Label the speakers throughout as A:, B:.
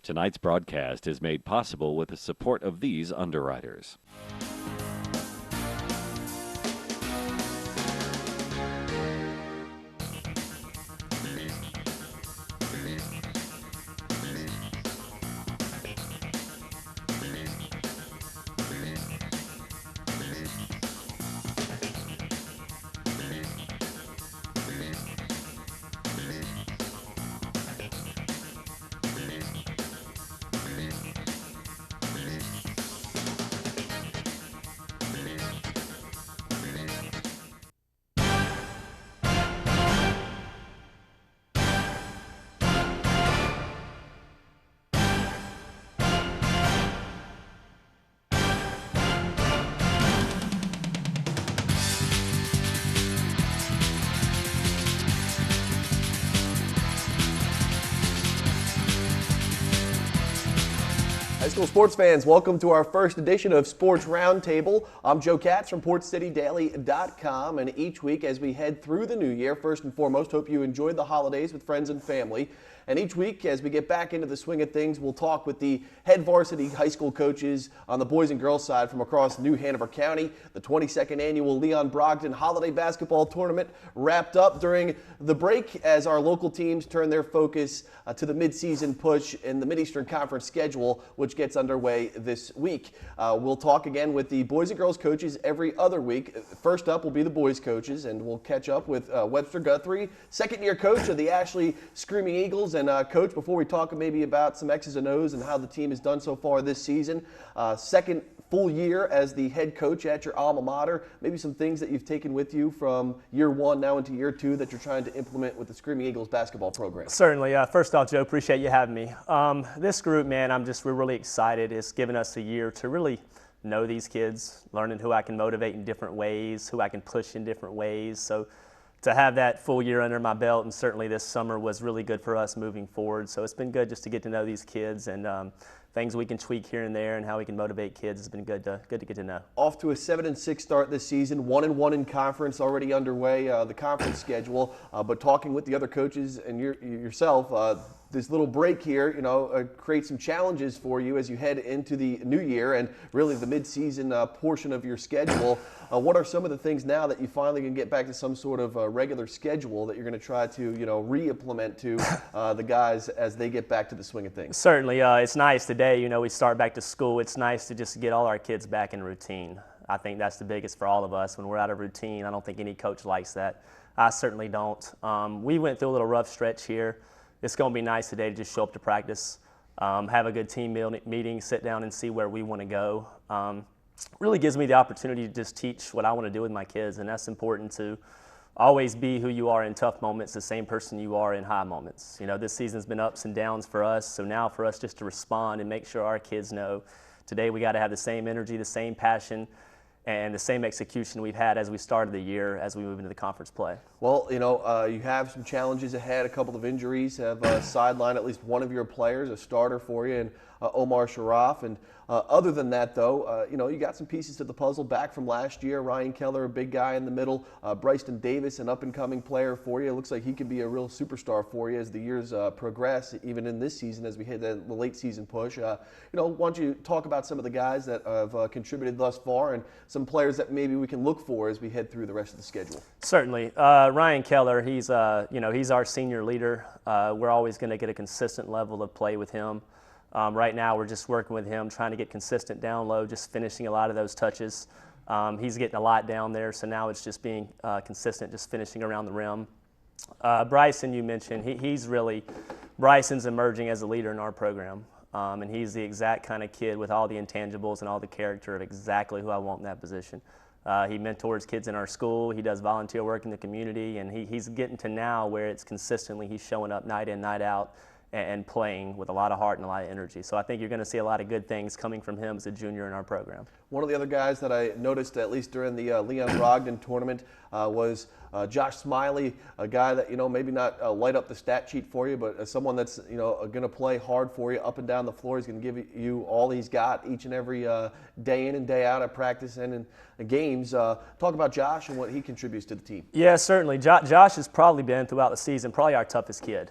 A: Tonight's broadcast is made possible with the support of these underwriters.
B: High school sports fans, welcome to our first edition of Sports Roundtable. I'm Joe Katz from PortCityDaily.com, and each week as we head through the new year, first and foremost, hope you enjoyed the holidays with friends and family. And each week, as we get back into the swing of things, we'll talk with the head varsity high school coaches on the boys and girls side from across New Hanover County. The 22nd annual Leon Brogdon Holiday Basketball Tournament wrapped up during the break as our local teams turn their focus to the midseason push in the Mid-Eastern Conference schedule, which gets underway this week. We'll talk again with the boys and girls coaches every other week. First up will be the boys coaches, and we'll catch up with Webster Guthrie, second-year coach of the Ashley Screaming Eagles. And Coach, before we talk maybe about some X's and O's and how the team has done so far this season, second full year as the head coach at your alma mater, maybe some things that you've taken with you from year one now into year two that you're trying to implement with the Screaming Eagles basketball program.
C: Certainly. First off, Joe, appreciate you having me. This group, man, we're really excited. It's given us a year to really know these kids, learning who I can motivate in different ways, who I can push in different ways. So to have that full year under my belt, and certainly this summer was really good for us moving forward. So it's been good just to get to know these kids, and things we can tweak here and there and how we can motivate kids has been good to get to know. Off
B: to a 7-6 start this season, 1-1 in conference already underway, the conference schedule. But talking with the other coaches and yourself, this little break here, creates some challenges for you as you head into the new year and really the mid-season portion of your schedule. What are some of the things now that you finally can get back to some sort of regular schedule that you're going to try to, re-implement to the guys as they get back to the swing of things?
C: Certainly. It's nice today, we start back to school. It's nice to just get all our kids back in routine. I think that's the biggest for all of us. When we're out of routine, I don't think any coach likes that. I certainly don't. We went through a little rough stretch here. It's going to be nice today to just show up to practice, have a good team meeting, sit down and see where we want to go. Really gives me the opportunity to just teach what I want to do with my kids, and that's important to always be who you are in tough moments, the same person you are in high moments. This season's been ups and downs for us, so now for us just to respond and make sure our kids know today we got to have the same energy, the same passion, and the same execution we've had as we started the year as we move into the conference play.
B: Well, you have some challenges ahead. A couple of injuries have sidelined at least one of your players, a starter for you, and Omar Sharaf. And other than that, though, you got some pieces to the puzzle back from last year. Ryan Keller, a big guy in the middle. Bryson Davis, an up-and-coming player for you. It looks like he could be a real superstar for you as the years progress, even in this season as we hit the late season push. Why don't you talk about some of the guys that have contributed thus far and some players that maybe we can look for as we head through the rest of the schedule?
C: Certainly. Ryan Keller, he's our senior leader. We're always going to get a consistent level of play with him. Right now, we're just working with him, trying to get consistent down low, just finishing a lot of those touches. He's getting a lot down there, so now it's just being consistent, just finishing around the rim. Bryson, you mentioned, Bryson's emerging as a leader in our program, and he's the exact kind of kid with all the intangibles and all the character of exactly who I want in that position. He mentors kids in our school. He does volunteer work in the community, and he's getting to now where it's consistently he's showing up night in, night out, and playing with a lot of heart and a lot of energy. So I think you're going to see a lot of good things coming from him as a junior in our program.
B: One of the other guys that I noticed, at least during the Leon Brogdon tournament, was Josh Smiley, a guy that, maybe not light up the stat sheet for you, but someone that's, going to play hard for you up and down the floor. He's going to give you all he's got each and every day in and day out at practice and in games. Talk about Josh and what he contributes to the team.
C: Yeah, certainly. Josh has probably been, throughout the season, probably our toughest kid.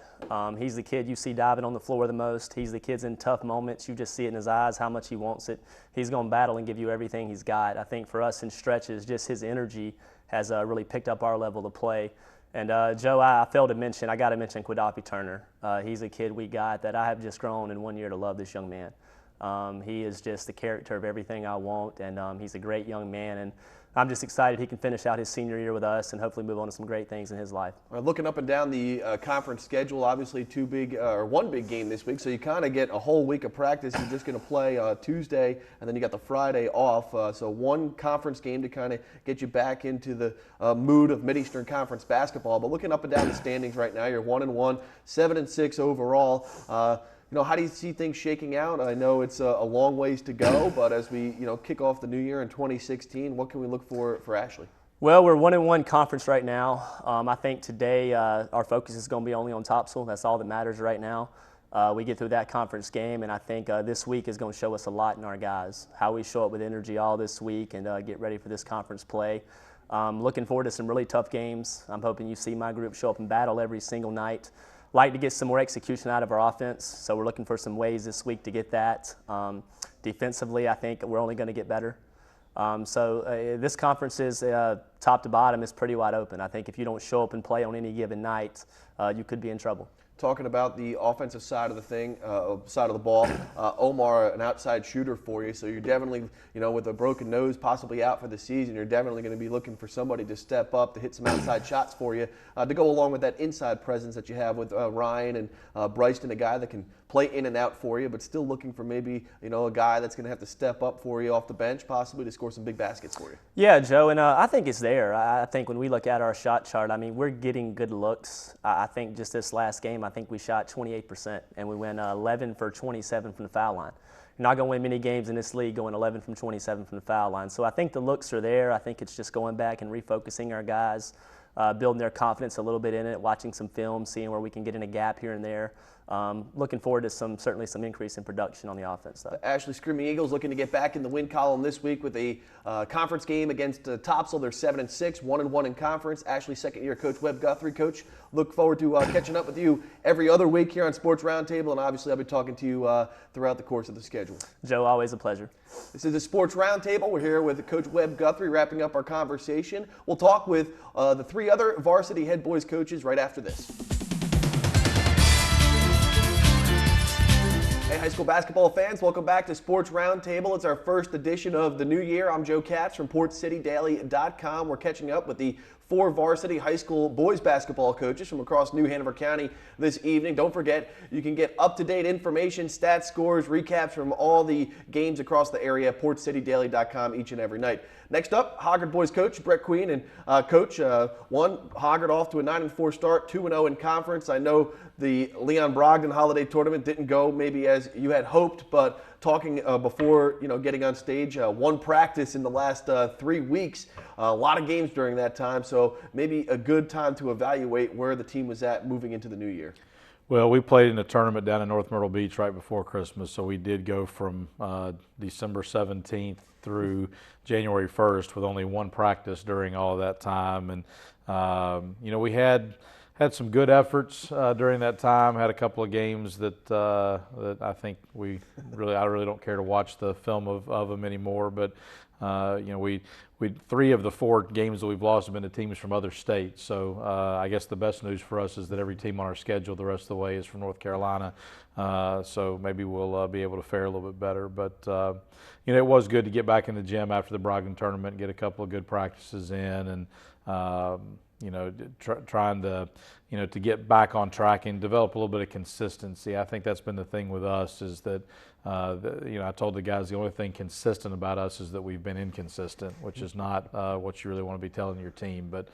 C: He's the kid you see diving on the floor the most. He's the kid's in tough moments. You just see it in his eyes how much he wants it. He's going to battle and give you everything he's got. I think for us in stretches, just his energy has really picked up our level of play. And Joe, I failed to mention, I got to mention Quadapi Turner. He's a kid we got that I have just grown in 1 year to love this young man. He is just the character of everything I want, and he's a great young man. And I'm just excited he can finish out his senior year with us and hopefully move on to some great things in his life.
B: Looking up and down the conference schedule, obviously one big game this week, so you kind of get a whole week of practice. You're just going to play Tuesday, and then you got the Friday off. So one conference game to kind of get you back into the mood of Mid-Eastern Conference basketball. But looking up and down the standings right now, you're 1-1, 7-6 overall. How do you see things shaking out? I know it's a long ways to go, but as we kick off the new year in 2016, what can we look for Ashley?
C: Well, we're 1-1 conference right now. I think today our focus is going to be only on Topsail. That's all that matters right now. We get through that conference game, and I think this week is going to show us a lot in our guys, how we show up with energy all this week and get ready for this conference play. Looking forward to some really tough games. I'm hoping you see my group show up and battle every single night. Like to get some more execution out of our offense, so we're looking for some ways this week to get that. Defensively, I think we're only going to get better. This conference is top to bottom is pretty wide open. I think if you don't show up and play on any given night, you could be in trouble.
B: Talking about the offensive side of the ball, Omar, an outside shooter for you, so you're definitely, with a broken nose possibly out for the season, you're definitely going to be looking for somebody to step up, to hit some outside shots for you, to go along with that inside presence that you have with Ryan and Bryson, a guy that can play in and out for you, but still looking for maybe, a guy that's going to have to step up for you off the bench possibly to score some big baskets for you.
C: Yeah, Joe, and I think it's there. I think when we look at our shot chart, we're getting good looks. I think just this last game, I think we shot 28%, and we went 11 for 27 from the foul line. You're not going to win many games in this league going 11 from 27 from the foul line. So I think the looks are there. I think it's just going back and refocusing our guys, building their confidence a little bit in it, watching some film, seeing where we can get in a gap here and there. Looking forward to certainly some increase in production on the offense side.
B: Ashley Screaming Eagles looking to get back in the win column this week with a conference game against Topsail. They're 7-6, 1-1 in conference. Ashley's second-year coach, Webb Guthrie. Coach, look forward to catching up with you every other week here on Sports Roundtable, and obviously I'll be talking to you throughout the course of the schedule.
C: Joe, always a pleasure.
B: This is the Sports Roundtable. We're here with Coach Webb Guthrie wrapping up our conversation. We'll talk with the three other varsity head boys coaches right after this. Hey, high school basketball fans, welcome back to Sports Roundtable. It's our first edition of the new year. I'm Joe Katz from PortCityDaily.com. We're catching up with the 4 varsity high school boys basketball coaches from across New Hanover County this evening. Don't forget, you can get up-to-date information, stats, scores, recaps from all the games across the area at PortCityDaily.com each and every night. Next up, Hoggard boys coach Brett Queen, and Coach, Hoggard off to a 9-4 start, 2-0 in conference. I know the Leon Brogdon Holiday Tournament didn't go maybe as you had hoped, but talking before getting on stage, one practice in the last 3 weeks, a lot of games during that time, so maybe a good time to evaluate where the team was at moving into the new year.
D: Well, we played in a tournament down in North Myrtle Beach right before Christmas, so we did go from December 17th through January 1st with only one practice during all of that time. And, we had some good efforts during that time, had a couple of games that I think I really don't care to watch the film of them anymore, but we 3 of the 4 games that we've lost have been to teams from other states. So I guess the best news for us is that every team on our schedule the rest of the way is from North Carolina. So maybe we'll be able to fare a little bit better. But it was good to get back in the gym after the Brogdon tournament and get a couple of good practices in, and trying to to get back on track and develop a little bit of consistency. I think that's been the thing with us is that I told the guys the only thing consistent about us is that we've been inconsistent, which is not what you really want to be telling your team. But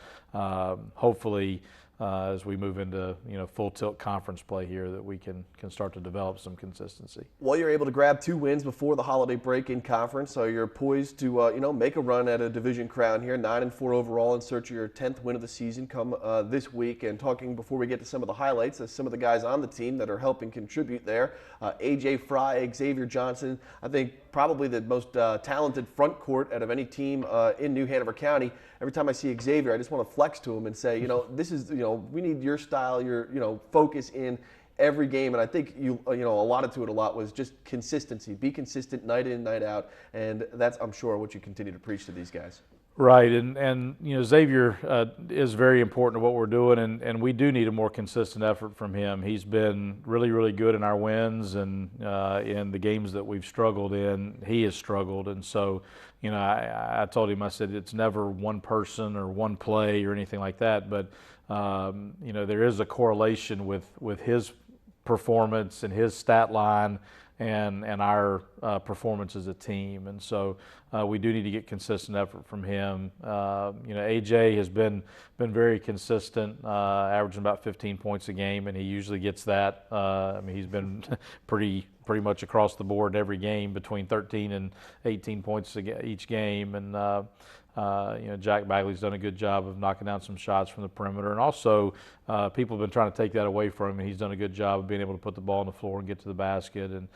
D: hopefully, as we move into full tilt conference play here, that we can start to develop some consistency.
B: Well, you're able to grab 2 wins before the holiday break in conference, so you're poised to make a run at a division crown here. 9-4 overall in search of your 10th win of the season come this week. And talking before we get to some of the highlights, some of the guys on the team that are helping contribute there, AJ Fry, Xavier Johnson. I think probably the most talented front court out of any team in New Hanover County. Every time I see Xavier, I just want to flex to him and say, this is, we need your style, your, focus in every game. And I think you allotted to it a lot was just consistency. Be consistent night in, night out. And that's, I'm sure, what you continue to preach to these guys.
D: Right, and Xavier is very important to what we're doing, and we do need a more consistent effort from him. He's been really, really good in our wins, and in the games that we've struggled in, he has struggled. And so, I told him, I said, it's never one person or one play or anything like that, but there is a correlation with his performance and his stat line and our performance as a team. And so we do need to get consistent effort from him. AJ has been very consistent, averaging about 15 points a game, and he usually gets that. He's been pretty much across the board every game, between 13 and 18 points each game. And Jack Bagley's done a good job of knocking down some shots from the perimeter, and also people have been trying to take that away from him, and he's done a good job of being able to put the ball on the floor and get to the basket. And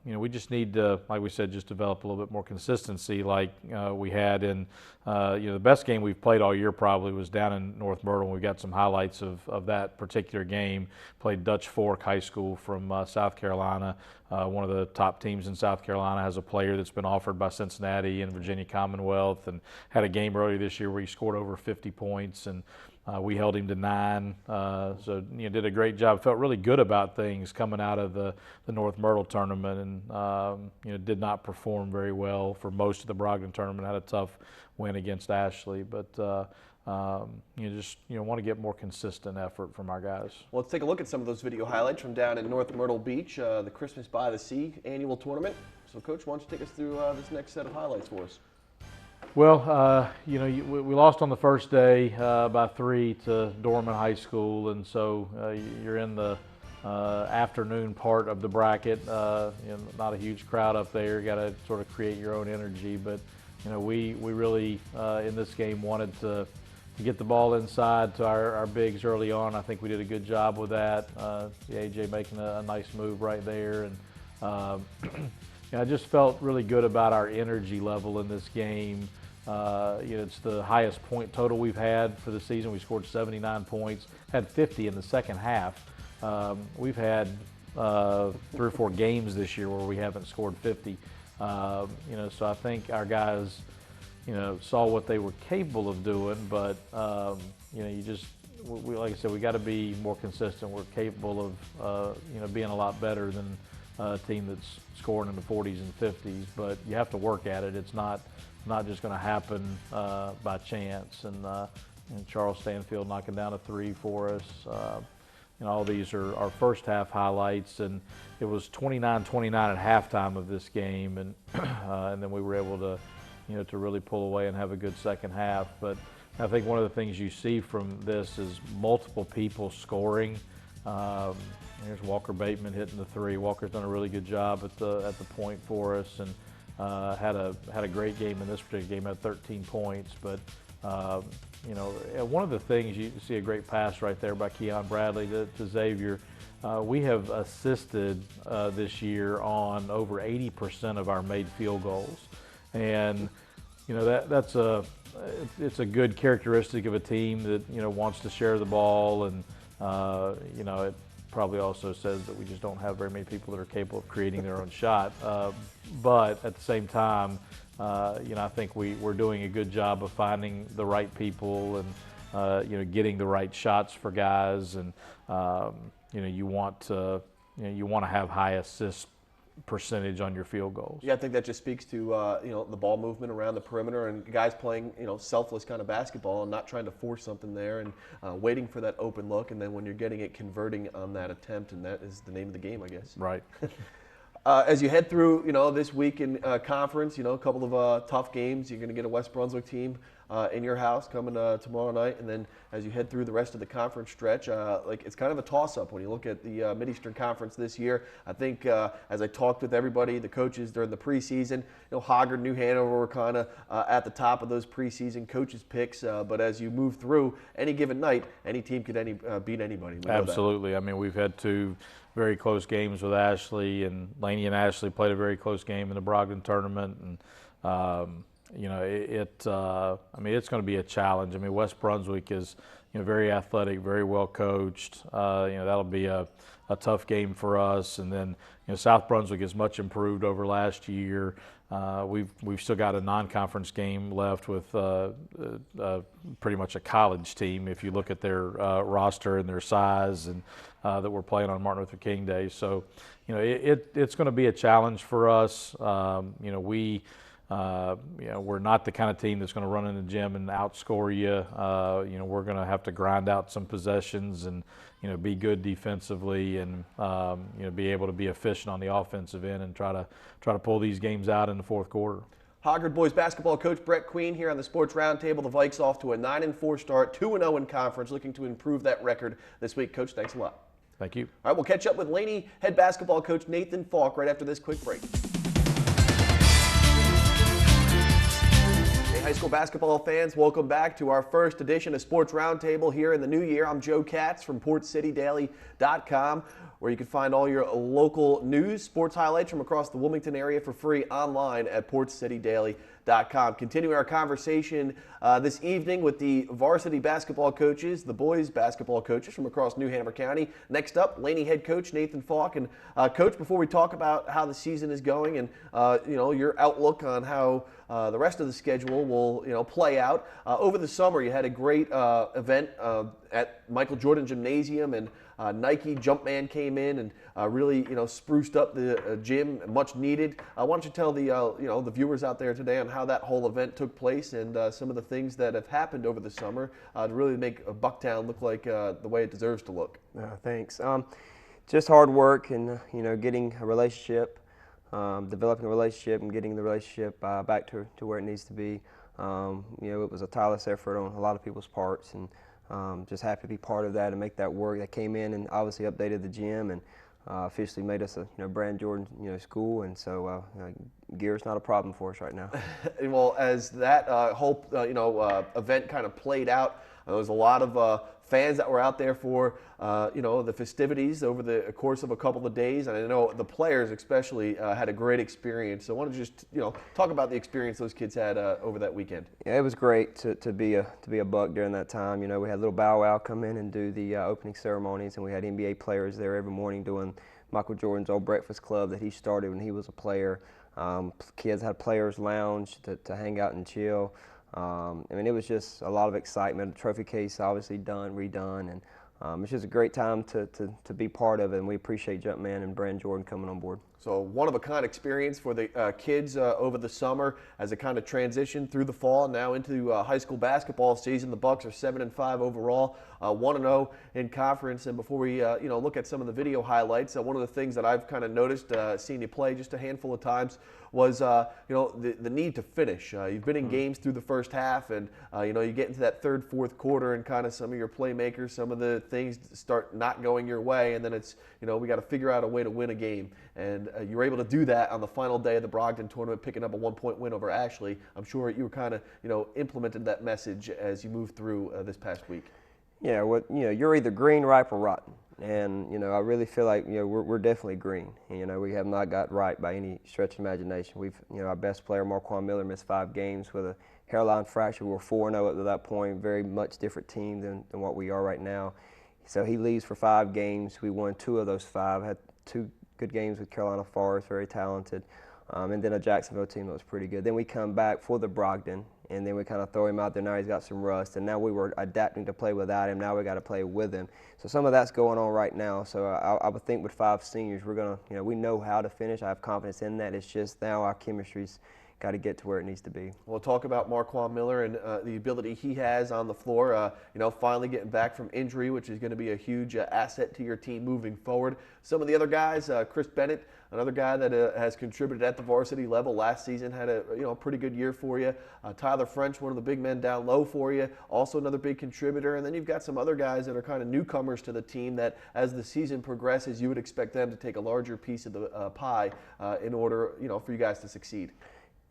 D: we just need to, like we said, just develop a little bit more consistency, like we had in the best game we've played all year probably was down in North Myrtle. We got some highlights of that particular game. Played Dutch Fork High School from South Carolina. One of the top teams in South Carolina has a player that's been offered by Cincinnati and Virginia Commonwealth, and had a game earlier this year where he scored over 50 points, and we held him to 9. So did a great job. Felt really good about things coming out of the North Myrtle tournament, and did not perform very well for most of the Brogdon tournament. Had a tough win against Ashley, but want to get more consistent effort from our guys.
B: Well, let's take a look at some of those video highlights from down in North Myrtle Beach, the Christmas by the Sea annual tournament. So, Coach, why don't you take us through this next set of highlights for us?
D: Well, we lost on the first day by 3 to Dorman High School, and so you're in the afternoon part of the bracket. Not a huge crowd up there. You got to sort of create your own energy, but we really in this game wanted to get the ball inside to our bigs early on. I think we did a good job with that. AJ making a nice move right there, and I just felt really good about our energy level in this game. It's the highest point total we've had for the season. We scored 79 points, had 50 in the second half. We've had 3 or 4 games this year where we haven't scored 50. So I think our guys, saw what they were capable of doing, but like I said, we got to be more consistent. We're capable of being a lot better than a team that's scoring in the 40s and 50s, but you have to work at it. It's not just going to happen by chance. And Charles Stanfield knocking down a 3 for us. All these are our first half highlights, and it was 29-29 at halftime of this game, and then we were able to to really pull away and have a good second half. But I think one of the things you see from this is multiple people scoring. Here's Walker Bateman hitting the 3. Walker's done a really good job at the point for us, and had a great game in this particular game. Had 13 points, but one of the things, you see a great pass right there by Keon Bradley to Xavier. We have assisted this year on over 80% of our made field goals, and that's it's a good characteristic of a team that wants to share the ball, and it probably also says that we just don't have very many people that are capable of creating their own shot. But at the same time, I think we're doing a good job of finding the right people and getting the right shots for guys, and you want to have high assist percentage on your field goals.
B: Yeah, I think that just speaks to the ball movement around the perimeter and guys playing selfless kind of basketball and not trying to force something there and waiting for that open look, and then when you're getting it, converting on that attempt, and that is the name of the game, I guess.
D: Right.
B: As you head through this week in conference, a couple of tough games. You're going to get a West Brunswick team in your house coming tomorrow night, and then as you head through the rest of the conference stretch, it's kind of a toss-up when you look at the Mid-Eastern Conference this year. I think as I talked with everybody, the coaches during the preseason, Hoggard, New Hanover were kind of at the top of those preseason coaches picks, but as you move through any given night, any team could beat anybody.
D: Absolutely. I mean, we've had two very close games with Ashley, and Laney and Ashley played a very close game in the Brogdon tournament, and I mean, it's going to be a challenge. I mean, West Brunswick is very athletic, very well coached. That'll be a tough game for us, and then South Brunswick is much improved over last year. We've still got a non-conference game left with pretty much a college team if you look at their roster and their size, and that we're playing on Martin Luther King Day. So it's going to be a challenge for us. We're not the kind of team that's going to run in the gym and outscore you. We're going to have to grind out some possessions and be good defensively, and be able to be efficient on the offensive end and try to pull these games out in the fourth quarter.
B: Hoggard boys basketball coach Brett Queen here on the Sports Roundtable. The Vikes off to a 9-4 start, 2-0 in conference, looking to improve that record this week. Coach, thanks a lot.
D: Thank you.
B: All right, we'll catch up with Laney head basketball coach Nathan Falk right after this quick break. Hey, high school basketball fans, welcome back to our first edition of Sports Roundtable here in the new year. I'm Joe Katz from PortCityDaily.com, where you can find all your local news, sports highlights from across the Wilmington area for free online at PortCityDaily.com. Continuing our conversation this evening with the varsity basketball coaches, the boys basketball coaches from across New Hanover County. Next up, Laney head coach Nathan Falk. And Coach, before we talk about how the season is going and your outlook on how the rest of the schedule will play out, over the summer you had a great event at Michael Jordan Gymnasium, and Nike Jumpman came in and really spruced up the gym, much needed. Why don't you tell the viewers out there today on how that whole event took place and some of the things that have happened over the summer to really make Bucktown look like the way it deserves to look.
E: Thanks. Just hard work and getting a relationship, developing a relationship and getting the relationship back to where it needs to be. It was a tireless effort on a lot of people's parts, and just happy to be part of that and make that work. That came in and obviously updated the gym and officially made us a Brand Jordan school, and so gear is not a problem for us right now.
B: Well, as that whole event kind of played out, there was a lot of fans that were out there for the festivities over the course of a couple of days, and I know the players especially had a great experience. So I want to just talk about the experience those kids had over that weekend.
E: Yeah, it was great to be a Buck during that time. We had a little bow wow come in and do the opening ceremonies, and we had NBA players there every morning doing Michael Jordan's old breakfast club that he started when he was a player. Kids had a players lounge to hang out and chill. It was just a lot of excitement. The trophy case obviously redone, and it's just a great time to be part of it, and we appreciate Jumpman and Brand Jordan coming on board.
B: So one-of-a-kind experience for the kids over the summer as it kind of transitioned through the fall, now into high school basketball season. The Bucks are 7-5 overall, 1-0 in conference. And before we look at some of the video highlights, one of the things that I've kind of noticed seeing you play just a handful of times was the need to finish. You've been in games through the first half, and you get into that third, fourth quarter, and kind of some of your playmakers, some of the things start not going your way, and then it's we got to figure out a way to win a game. And you were able to do that on the final day of the Brogdon tournament, picking up a 1-point win over Ashley. I'm sure you were kind of implemented that message as you moved through this past week.
E: Yeah, you're either green, ripe, or rotten. And I really feel like we're definitely green. We have not got right by any stretch of imagination. We've our best player Marquand Miller missed 5 games with a hairline fracture. We were 4-0 up to that point. Very much different team than what we are right now. So he leaves for 5 games. We won 2 of those 5. Had 2 good games with Carolina Forest, very talented, and then a Jacksonville team that was pretty good. Then we come back for the Brogdon, and then we kind of throw him out there. Now he's got some rust, and now we were adapting to play without him. Now we got to play with him. So some of that's going on right now. So I would think with 5 seniors, we're gonna, we know how to finish. I have confidence in that. It's just now our chemistry's got to get to where it needs to be.
B: We'll talk about Marquand Miller and the ability he has on the floor. Finally getting back from injury, which is going to be a huge asset to your team moving forward. Some of the other guys, Chris Bennett, another guy that has contributed at the varsity level last season, had a pretty good year for you. Tyler French, one of the big men down low for you, also another big contributor. And then you've got some other guys that are kind of newcomers to the team that, as the season progresses, you would expect them to take a larger piece of the pie in order, for you guys to succeed.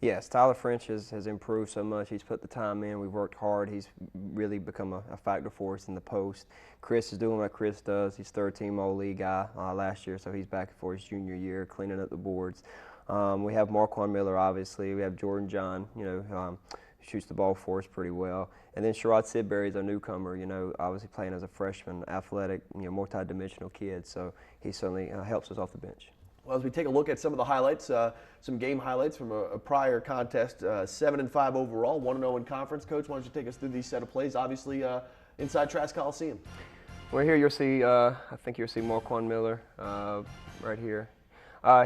E: Yes, Tyler French has improved so much. He's put the time in. We've worked hard. He's really become a factor for us in the post. Chris is doing what Chris does. He's third-team All-League guy last year, so he's back for his junior year, cleaning up the boards. We have Marquand Miller, obviously. We have Jordan John, shoots the ball for us pretty well. And then Sherrod Sidbury is our newcomer, obviously playing as a freshman, athletic, multi-dimensional kid. So he certainly helps us off the bench.
B: Well, as we take a look at some of the highlights, some game highlights from a prior contest, 7-5 overall, 1-0 in conference. Coach, why don't you take us through these set of plays? Obviously, inside Trask Coliseum.
E: Well, here you'll see, I think you'll see Marquand Miller right here.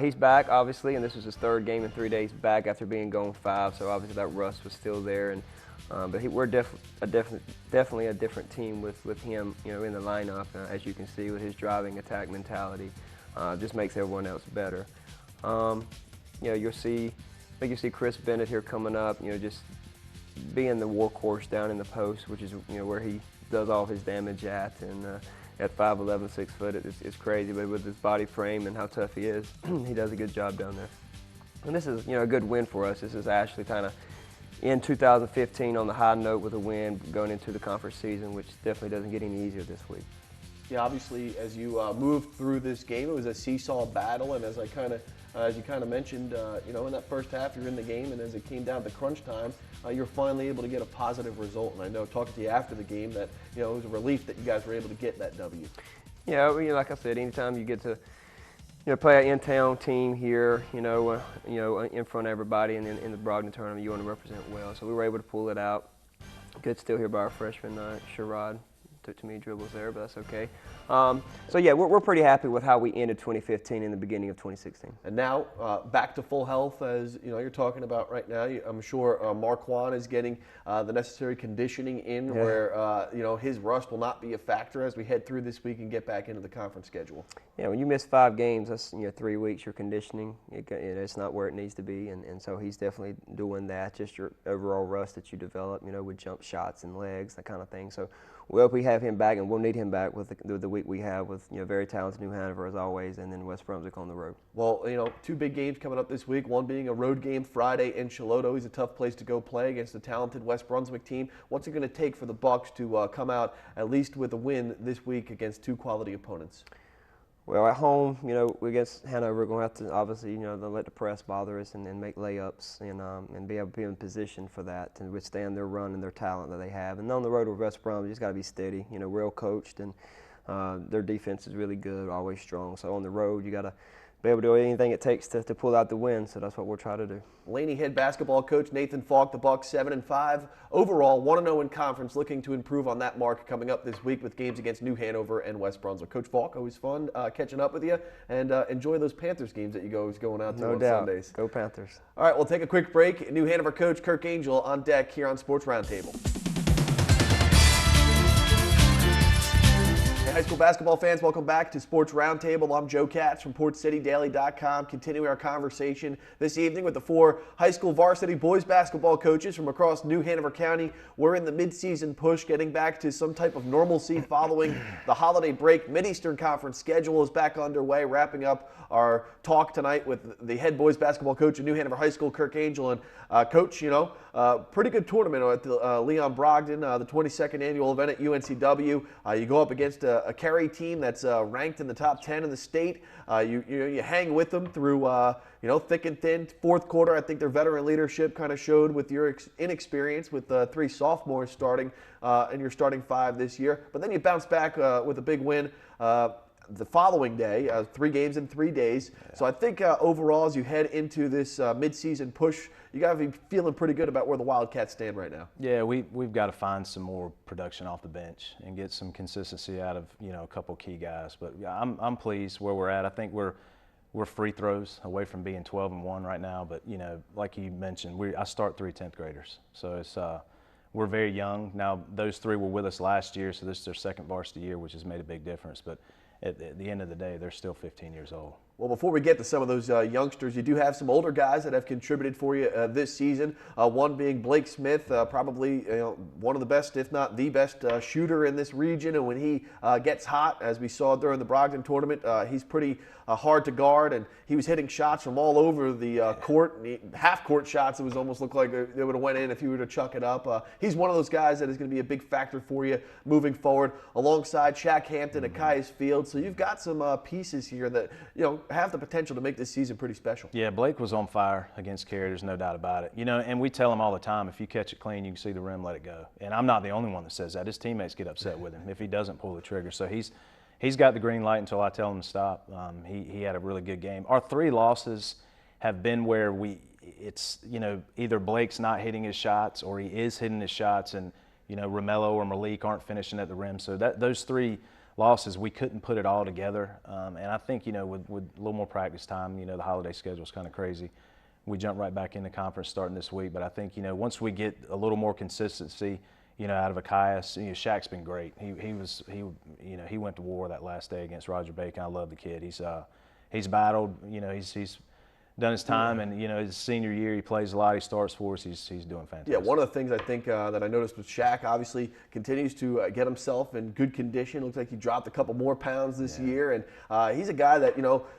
E: He's back, obviously, and this was his third game in 3 days back after being gone 5. So obviously that rust was still there, and but we're definitely a different team with him, in the lineup, as you can see, with his driving attack mentality. Just makes everyone else better. You'll see Chris Bennett here coming up, just being the workhorse down in the post, which is where he does all of his damage at. And at 5'11", 6 foot, it's crazy. But with his body frame and how tough he is, he does a good job down there. And this is a good win for us. This is Ashley kind of in 2015 on the high note with a win going into the conference season, which definitely doesn't get any easier this week.
B: Yeah, obviously, as you moved through this game, it was a seesaw battle, and as you kind of mentioned, in that first half, you're in the game, and as it came down to crunch time, you're finally able to get a positive result. And I know, talking to you after the game, that it was a relief that you guys were able to get that W.
E: Yeah, like I said, anytime you get to play an in-town team here, in front of everybody, and in the Brogdon tournament, you want to represent well. So we were able to pull it out. Good steal here by our freshman, Sherrod. Took too many dribbles there, but that's okay. So yeah, we're pretty happy with how we ended 2015 and the beginning of 2016.
B: And now back to full health, as you're talking about right now. I'm sure Marquand is getting the necessary conditioning in, where his rust will not be a factor as we head through this week and get back into the conference schedule.
E: Yeah, when you miss 5 games, that's 3 weeks. Your conditioning, it's not where it needs to be, and so he's definitely doing that. Just your overall rust that you develop, with jump shots and legs, that kind of thing. So we hope we have him back, and we'll need him back with the week we have with very talented New Hanover as always, and then West Brunswick on the road.
B: Well, 2 big games coming up this week. One being a road game Friday in Shiloh. He's a tough place to go play against a talented West Brunswick team. What's it going to take for the Bucks to come out at least with a win this week against 2 quality opponents?
E: Well, at home, against Hanover, we're going to have to obviously, they'll let the press bother us and make layups and be able to be in position for that to withstand their run and their talent that they have. And on the road with West Brom, you just got to be steady, well coached, and their defense is really good, always strong. So on the road, you got to be able to do anything it takes to pull out the win. So that's what we'll try to do.
B: Laney head basketball coach Nathan Falk, the Bucks 7-5 overall, 1-0 in conference, looking to improve on that mark coming up this week with games against New Hanover and West Brunswick. Coach Falk, always fun catching up with you, and enjoy those Panthers games that you always going out to
E: no
B: on
E: doubt.
B: Sundays.
E: Go Panthers.
B: All right, we'll take a quick break. New Hanover coach Kirk Angel on deck here on Sports Roundtable. High school basketball fans, welcome back to Sports Roundtable. I'm Joe Katz from PortCityDaily.com, continuing our conversation this evening with the 4 high school varsity boys basketball coaches from across New Hanover County. We're in the midseason push, getting back to some type of normalcy following the holiday break. Mid-Eastern Conference schedule is back underway, wrapping up our talk tonight with the head boys basketball coach of New Hanover High School, Kirk Angel. And Coach, pretty good tournament at the Leon Brogdon, the 22nd annual event at UNCW. You go up against a Cary team that's ranked in the top 10 in the state. You hang with them through thick and thin. Fourth quarter, I think their veteran leadership kind of showed with your inexperience with 3 sophomores starting and your starting 5 this year. But then you bounce back with a big win the following day, 3 games in 3 days. So I think overall, as you head into this midseason push, you got to be feeling pretty good about where the Wildcats stand right now.
F: Yeah, we've got to find some more production off the bench and get some consistency out of a couple key guys. But yeah, I'm pleased where we're at. I think we're we're free throws away from being 12-1 right now. But you know, like you mentioned, I start 3 10th graders, so it's we're very young now. Those 3 were with us last year, so this is their second varsity year, which has made a big difference. But at the end of the day, they're still 15 years old.
B: Well, before we get to some of those youngsters, you do have some older guys that have contributed for you this season. One being Blake Smith, probably one of the best, if not the best, shooter in this region. And when he gets hot, as we saw during the Brogdon tournament, he's pretty hard to guard, and he was hitting shots from all over the court. Half-court shots, it was almost looked like they would have went in if you were to chuck it up. He's one of those guys that is going to be a big factor for you moving forward, alongside Shaq Hampton and Caius Field. So you've got some pieces here that have the potential to make this season pretty special.
F: Yeah, Blake was on fire against Cary. There's no doubt about it. You know, and we tell him all the time, if you catch it clean, you can see the rim, let it go. And I'm not the only one that says that. His teammates get upset with him if he doesn't pull the trigger. So he's got the green light until I tell him to stop. He had a really good game. Our 3 losses have been where it's either Blake's not hitting his shots or he is hitting his shots, and Romello or Malik aren't finishing at the rim. So those 3 losses, we couldn't put it all together. And I think, with a little more practice time, the holiday schedule is kind of crazy. We jump right back into conference starting this week. But I think, once we get a little more consistency, out of Caius, Shaq's been great. He went to war that last day against Roger Bacon. I love the kid. He's battled. He's done his time, and his senior year he plays a lot. He starts for us. He's doing fantastic.
B: Yeah, one of the things I think that I noticed with Shaq, obviously continues to get himself in good condition. Looks like he dropped a couple more pounds this year, and he's a guy that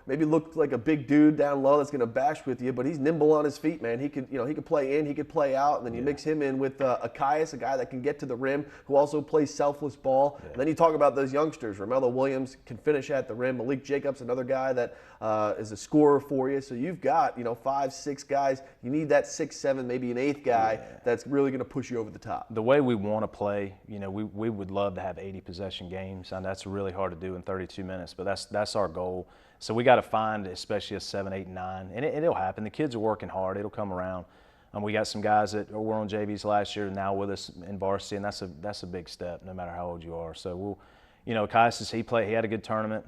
B: maybe looked like a big dude down low that's going to bash with you, but he's nimble on his feet, man. He could he could play in, he could play out, and then you mix him in with Caius, a guy that can get to the rim, who also plays selfless ball. And then you talk about those youngsters. Romello Williams can finish at the rim. Malik Jacobs, another guy that is a scorer for you. So you've got 5, 6 guys. You need that 6, 7, maybe an 8th guy that's really going to push you over the top.
F: The way we want to play, we would love to have 80 possession games, and that's really hard to do in 32 minutes. But that's our goal. So we got to find, especially a 7, 8, 9, and it'll happen. The kids are working hard. It'll come around. We got some guys that were on JVs last year now with us in varsity, and that's a big step, no matter how old you are. So we'll. Caius, he had a good tournament.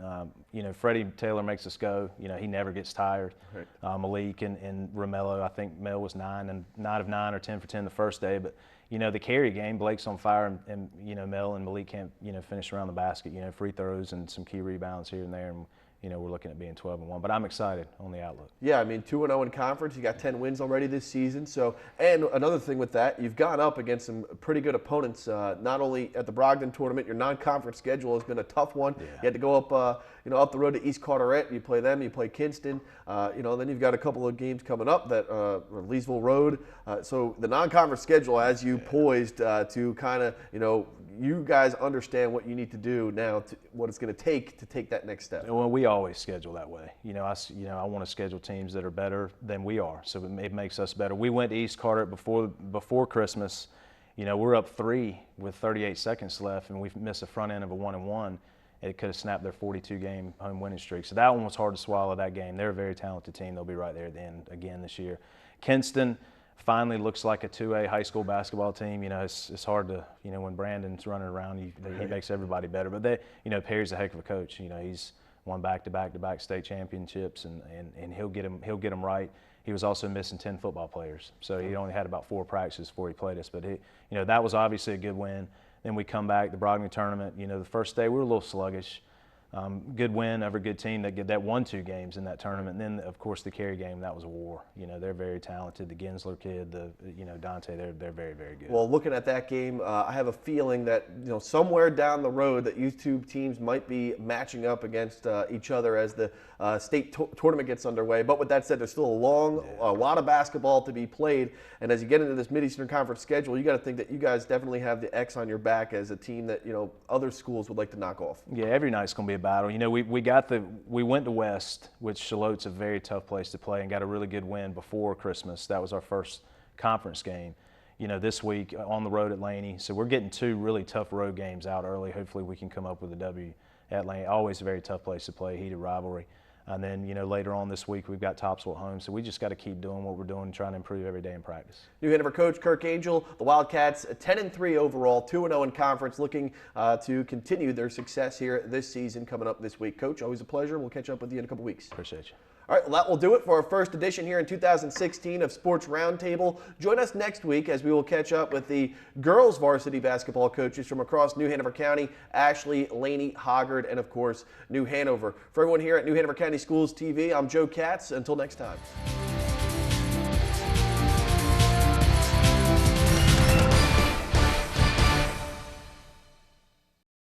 F: Freddie Taylor makes us go. He never gets tired. Right. Malik and Romello, I think Mel was 9 of 9 or 10 for 10 the first day. But, the Cary game, Blake's on fire, and Mel and Malik can't, finish around the basket. Free throws and some key rebounds here and there. And, we're looking at being 12-1. But I'm excited on the outlook.
B: Yeah, 2-0 in conference. You got 10 wins already this season. So, and another thing with that, you've gone up against some pretty good opponents. Not only at the Brogdon tournament, your non-conference schedule has been a tough one. Yeah. You had to go up, up the road to East Carteret. You play them. You play Kinston. Then you've got a couple of games coming up that Leesville Road. So the non-conference schedule has you poised to kind of, you guys understand what you need to do now, what it's going to take that next step.
F: Well, we always schedule that way. I want to schedule teams that are better than we are, so it makes us better. We went to East Carteret before Christmas. We're up 3 with 38 seconds left, and we've missed the front end of a 1-1. It could have snapped their 42-game home winning streak. So that one was hard to swallow, that game. They're a very talented team. They'll be right there at the end again this year. Kinston finally looks like a 2A high school basketball team. It's hard to, when Brandon's running around, he makes everybody better. But Perry's a heck of a coach. He's won back-to-back state championships, and he'll get them right. He was also missing 10 football players, so he only had about 4 practices before he played us. But that was obviously a good win. Then we come back, the Brogdon tournament. The first day we were a little sluggish. Good win over a good team that won 2 games in that tournament. And then, of course, the Cary game, that was a war. They're very talented. The Gensler kid, Dante, they're very, very good.
B: Well, looking at that game, I have a feeling that somewhere down the road that you 2 teams might be matching up against each other as the state tournament gets underway. But with that said, there's still a lot of basketball to be played. And as you get into this Mid-Eastern Conference schedule, you got to think that you guys definitely have the X on your back as a team that other schools would like to knock off.
F: Yeah, every night's going to be a battle. We went to West, which Charlotte's a very tough place to play, and got a really good win before Christmas. That was our first conference game. This week on the road at Laney. So we're getting 2 really tough road games out early. Hopefully we can come up with a W at Laney. Always a very tough place to play, heated rivalry. And then, later on this week, we've got Topsail at home. So we just got to keep doing what we're doing and trying to improve every day in practice.
B: New Hanover coach Kirk Angel, the Wildcats 10-3 overall, 2-0 in conference, looking to continue their success here this season coming up this week. Coach, always a pleasure. We'll catch up with you in a couple weeks.
F: Appreciate you.
B: All right, well, that will do it for our first edition here in 2016 of Sports Roundtable. Join us next week as we will catch up with the girls varsity basketball coaches from across New Hanover County, Ashley, Laney, Hoggard, and of course, New Hanover. For everyone here at New Hanover County Schools TV, I'm Joe Katz. Until next time.